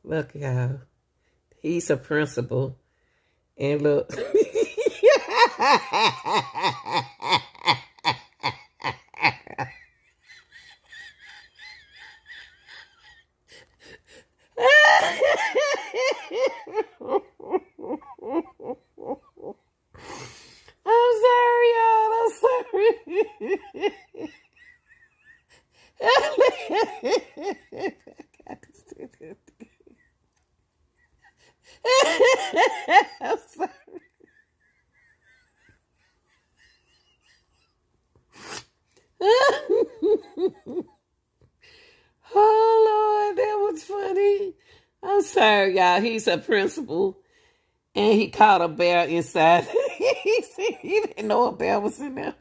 Look, y'all. He's a principal. And look. I'm sorry, y'all. I'm sorry. I'm sorry. Oh Lord, that was funny. I'm sorry, y'all. He's a principal, and he caught a bear inside. He didn't know a bear was in there.